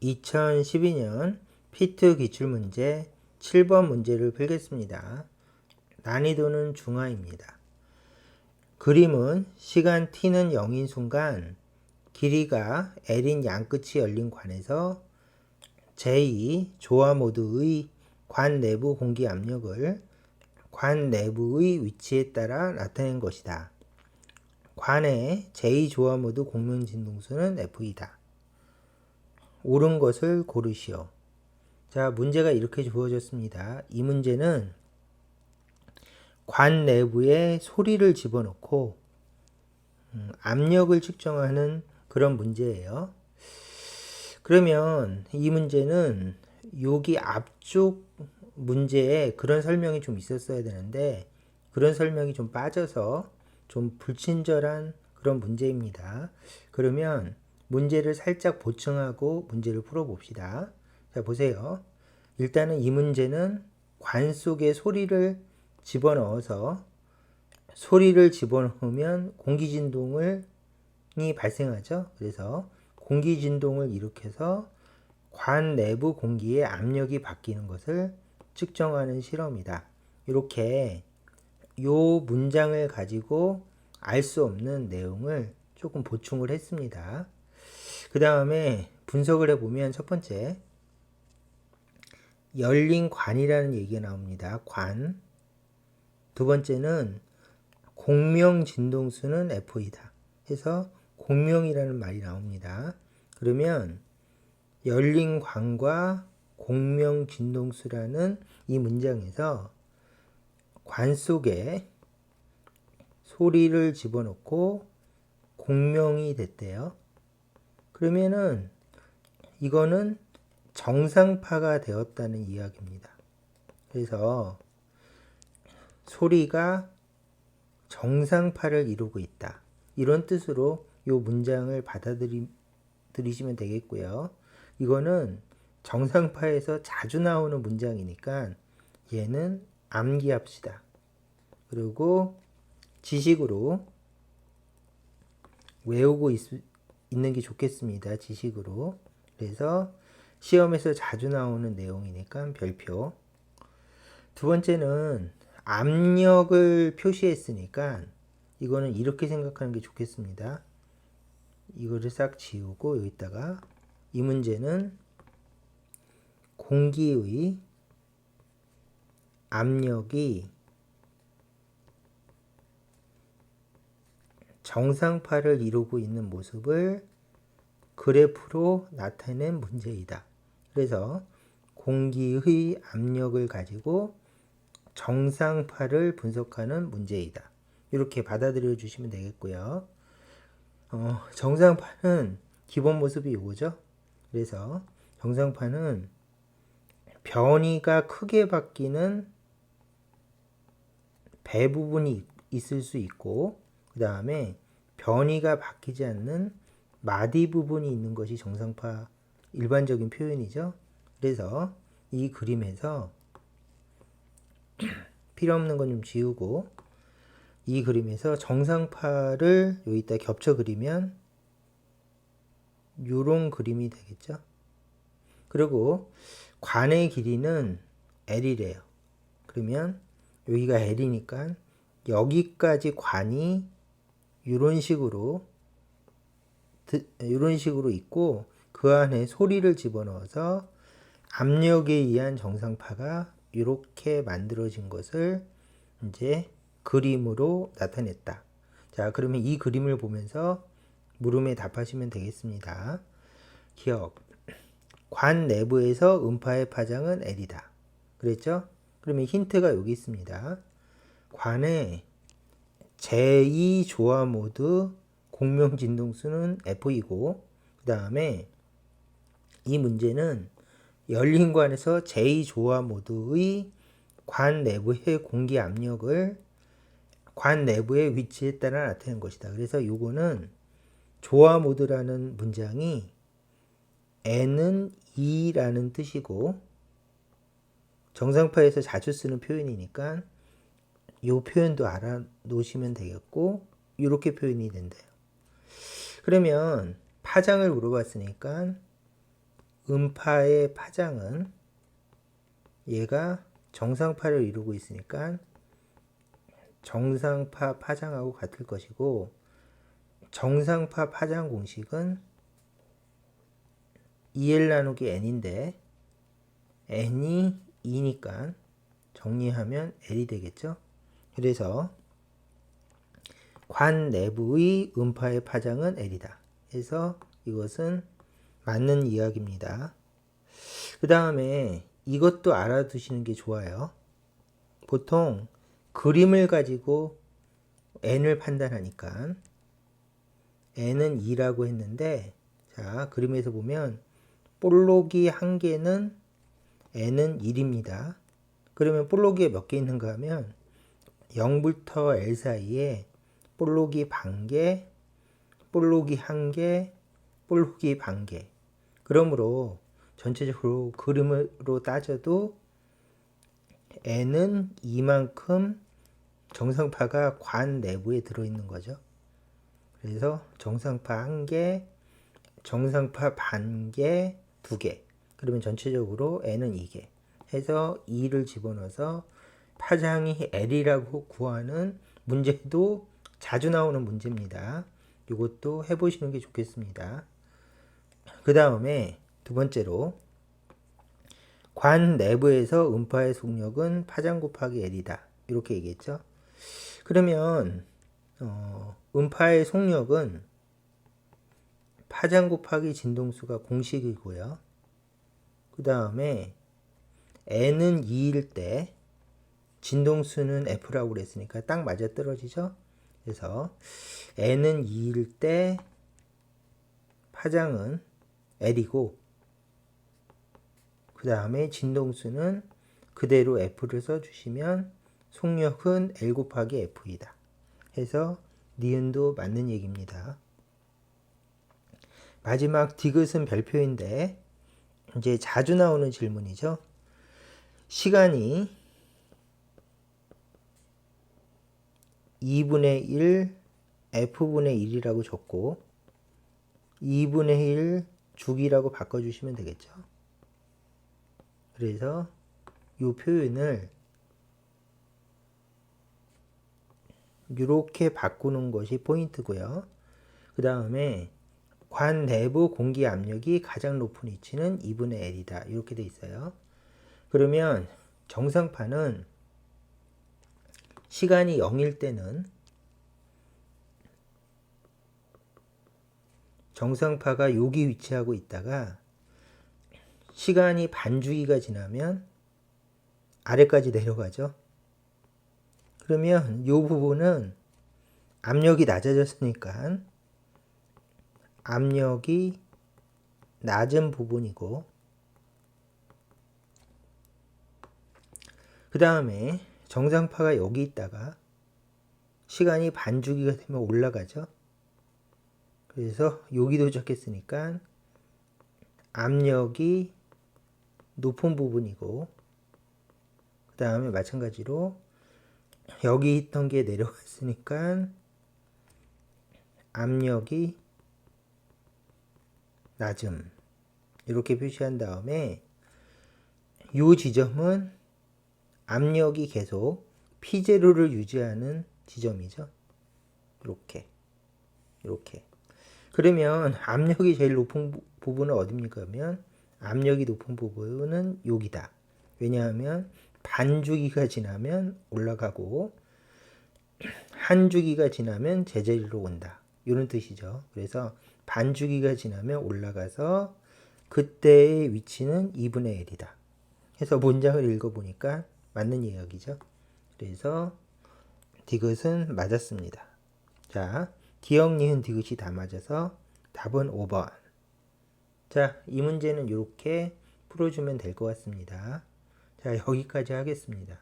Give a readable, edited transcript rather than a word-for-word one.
2012년 피트 기출문제 7번 문제를 풀겠습니다. 난이도는 중하입니다. 그림은 시간 t는 0인 순간 길이가 l인 양끝이 열린 관에서 제2 조화 모드의 관 내부 공기 압력을 관 내부의 위치에 따라 나타낸 것이다. 관의 제2 조화 모드 공명 진동수는 F이다. 옳은 것을 고르시오. 자, 문제가 이렇게 주어졌습니다. 이 문제는 관 내부에 소리를 집어넣고 압력을 측정하는 그런 문제예요. 그러면 이 문제는 여기 앞쪽 문제에 그런 설명이 좀 있었어야 되는데 그런 설명이 좀 빠져서 좀 불친절한 그런 문제입니다. 그러면 문제를 살짝 보충하고 문제를 풀어봅시다. 자, 보세요. 일단은 이 문제는 관 속에 소리를 집어넣어서 소리를 집어넣으면 공기진동이 발생하죠. 그래서 공기진동을 일으켜서 관 내부 공기의 압력이 바뀌는 것을 측정하는 실험이다. 이렇게 요 문장을 가지고 알 수 없는 내용을 조금 보충을 했습니다. 그 다음에 분석을 해보면 첫 번째 열린 관이라는 얘기가 나옵니다. 관. 두 번째는 공명 진동수는 F이다. 해서 공명이라는 말이 나옵니다. 그러면 열린 관과 공명 진동수라는 이 문장에서 관 속에 소리를 집어넣고 공명이 됐대요. 그러면은 이거는 정상파가 되었다는 이야기입니다. 그래서 소리가 정상파를 이루고 있다. 이런 뜻으로 이 문장을 받아들이시면 되겠고요. 이거는 정상파에서 자주 나오는 문장이니까 얘는 암기합시다. 그리고 지식으로 외우고 있는 게 좋겠습니다. 지식으로. 그래서 시험에서 자주 나오는 내용이니까 별표. 두 번째는 압력을 표시했으니까 이거는 이렇게 생각하는 게 좋겠습니다. 이거를 싹 지우고 여기다가 이 문제는 공기의 압력이 정상파를 이루고 있는 모습을 그래프로 나타낸 문제이다. 그래서 공기의 압력을 가지고 정상파를 분석하는 문제이다. 이렇게 받아들여 주시면 되겠고요. 정상파는 기본 모습이 이거죠. 그래서 정상파는 변이가 크게 바뀌는 배 부분이 있을 수 있고 그 다음에 변이가 바뀌지 않는 마디 부분이 있는 것이 정상파 일반적인 표현이죠. 그래서 이 그림에서 필요 없는 건 좀 지우고 이 그림에서 정상파를 여기다 겹쳐 그리면 요런 그림이 되겠죠. 그리고 관의 길이는 L이래요. 그러면 여기가 L이니까 여기까지 관이 이런 식으로 있고 그 안에 소리를 집어넣어서 압력에 의한 정상파가 이렇게 만들어진 것을 이제 그림으로 나타냈다. 자, 그러면 이 그림을 보면서 물음에 답하시면 되겠습니다. 기억. 관 내부에서 음파의 파장은 L이다. 그랬죠? 그러면 힌트가 여기 있습니다. 관의 제2 조화 모드 공명 진동수는 F이고 그 다음에 이 문제는 열린 관에서 제2 조화 모드의 관 내부의 공기 압력을 관 내부의 위치에 따라 나타낸 것이다. 그래서 이거는 조화 모드라는 문장이 N은 2라는 뜻이고 정상파에서 자주 쓰는 표현이니까 이 표현도 알아놓으시면 되겠고 이렇게 표현이 된대요. 그러면 파장을 물어봤으니까 음파의 파장은 얘가 정상파를 이루고 있으니까 정상파 파장하고 같을 것이고, 정상파 파장 공식은 2L 나누기 N인데 N이 2니까 정리하면 L이 되겠죠. 그래서 관 내부의 음파의 파장은 L이다. 그래서 이것은 맞는 이야기입니다. 그 다음에 이것도 알아두시는 게 좋아요. 보통 그림을 가지고 n을 판단하니까 n은 2라고 했는데, 자, 그림에서 보면 볼록이 1개는 n은 1입니다. 그러면 볼록이 몇 개 있는가 하면 0부터 L 사이에 볼록이 반개, 볼록이 1개, 볼록이 반개. 그러므로 전체적으로 그림으로 따져도 n은 이만큼 정상파가 관 내부에 들어있는 거죠. 그래서 정상파 1개, 정상파 반개, 2개. 그러면 전체적으로 n은 2개. 해서 2를 집어넣어서 파장이 L이라고 구하는 문제도 자주 나오는 문제입니다. 이것도 해보시는 게 좋겠습니다. 그 다음에 두 번째로 관 내부에서 음파의 속력은 파장 곱하기 L이다. 이렇게 얘기했죠. 그러면 음파의 속력은 파장 곱하기 진동수가 공식이고요. 그 다음에 N은 2일 때 진동수는 F라고 그랬으니까 딱 맞아 떨어지죠. 그래서 N은 2일 때 파장은 L이고, 그 다음에 진동수는 그대로 F를 써주시면 속력은 L 곱하기 F이다. 해서 니은도 맞는 얘기입니다. 마지막 디귿은 별표인데 이제 자주 나오는 질문이죠. 시간이 2분의 1 F분의 1이라고 적고 2분의 1 주기라고 바꿔주시면 되겠죠. 그래서 이 표현을 이렇게 바꾸는 것이 포인트고요. 그 다음에 관 내부 공기 압력이 가장 높은 위치는 2분의 L이다. 이렇게 돼 있어요. 그러면 정상파는 시간이 0일 때는 정상파가 여기 위치하고 있다가 시간이 반주기가 지나면 아래까지 내려가죠. 그러면 이 부분은 압력이 낮아졌으니까 압력이 낮은 부분이고, 그 다음에 정상파가 여기 있다가 시간이 반주기가 되면 올라가죠. 그래서 여기 도착했으니까 압력이 높은 부분이고, 그 다음에 마찬가지로 여기 있던 게 내려갔으니까 압력이 낮음. 이렇게 표시한 다음에 이 지점은 압력이 계속 P0를 유지하는 지점이죠. 이렇게. 그러면 압력이 제일 높은 부분은 어디입니까? 그러면 압력이 높은 부분은 여기다. 왜냐하면 반주기가 지나면 올라가고 한 주기가 지나면 제자리로 온다. 이런 뜻이죠. 그래서 반주기가 지나면 올라가서 그때의 위치는 2분의 L이다. 해서 문장을 읽어보니까 맞는 이야기죠. 그래서 디귿은 맞았습니다. 자, 디귿, 니은, 디귿이 다 맞아서 답은 5번. 자, 이 문제는 이렇게 풀어주면 될 것 같습니다. 자, 여기까지 하겠습니다.